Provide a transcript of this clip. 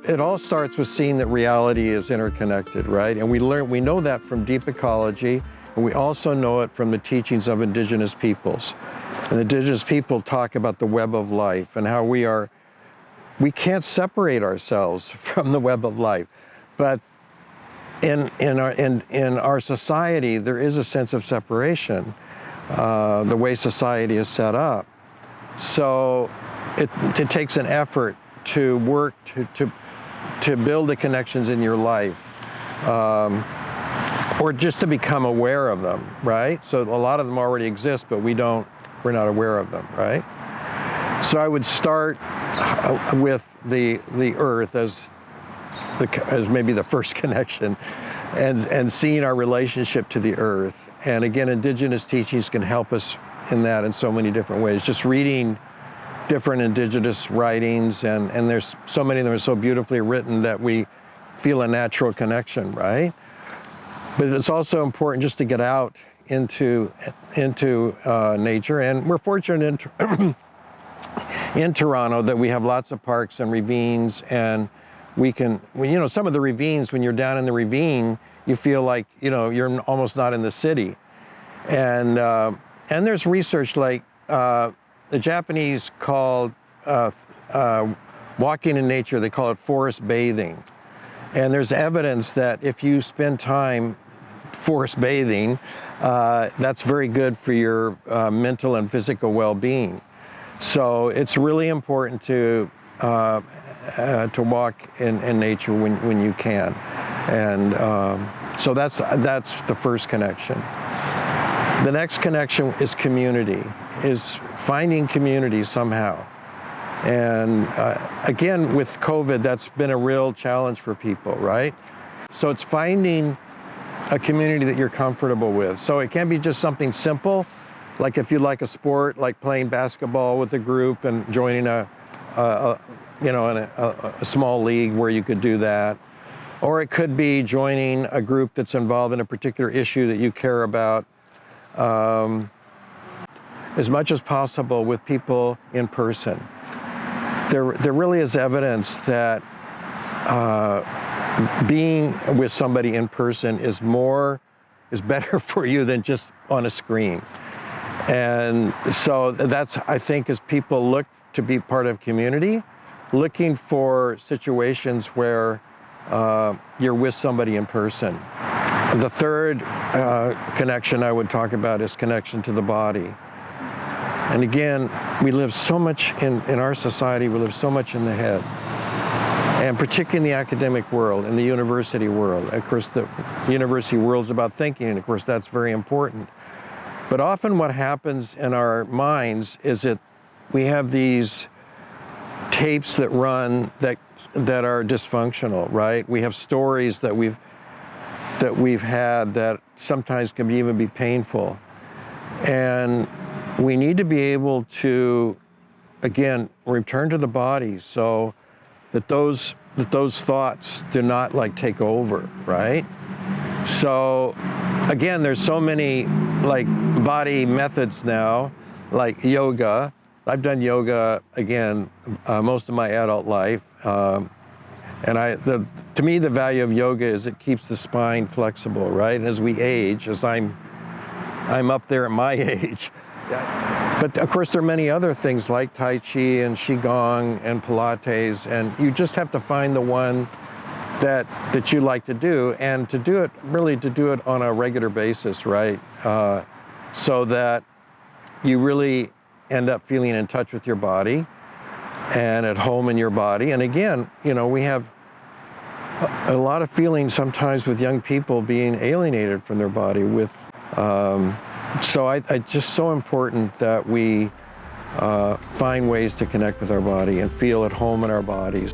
it all starts with seeing that reality is interconnected, right? And we know that from deep ecology, and we also know it from the teachings of indigenous peoples. And indigenous people talk about the web of life and how we can't separate ourselves from the web of life. But in our society, there is a sense of separation, the way society is set up. So it takes an effort to work to build the connections in your life, or just to become aware of them, right? So a lot of them already exist, but we're not aware of them, right? So I would start with the earth as maybe the first connection, and seeing our relationship to the earth. And again, indigenous teachings can help us in that in so many different ways. Just reading different indigenous writings, and there's so many of them are so beautifully written that we feel a natural connection, right? But it's also important just to get out into nature. And we're fortunate in Toronto that we have lots of parks and ravines, and we can, some of the ravines, when you're down in the ravine, you feel like, you're almost not in the city. And there's research like the Japanese called walking in nature, they call it forest bathing. And there's evidence that if you spend time forest bathing, that's very good for your mental and physical well-being. So it's really important to walk in nature when you can. And so that's the first connection. The next connection is community, is finding community somehow. And again, with COVID, that's been a real challenge for people, right? So it's finding a community that you're comfortable with. So it can be just something simple, like if you like a sport, like playing basketball with a group and joining a small league where you could do that. Or it could be joining a group that's involved in a particular issue that you care about. As much as possible with people in person. There really is evidence that being with somebody in person is better for you than just on a screen. And so that's, I think, as people look to be part of community, looking for situations where you're with somebody in person. The third connection I would talk about is connection to the body. And again, we live so much in our society, we live so much in the head. And particularly in the academic world, in the university world. Of course, the university world is about thinking, and of course that's very important. But often what happens in our minds is that we have these tapes that run that are dysfunctional, right? We have stories that we've had that sometimes can even be painful. And we need to be able to, again, return to the body so that those thoughts do not take over, right? So again, there's so many body methods now, like yoga. I've done yoga, again, most of my adult life. And to me, the value of yoga is it keeps the spine flexible, right? And as we age, as I'm up there at my age. But of course, there are many other things like Tai Chi and Qigong and Pilates, and you just have to find the one that you like to do, and to do it on a regular basis, right? So that you really end up feeling in touch with your body and at home in your body. And again, we have a lot of feelings sometimes with young people being alienated from their body with so it's just so important that we find ways to connect with our body and feel at home in our bodies.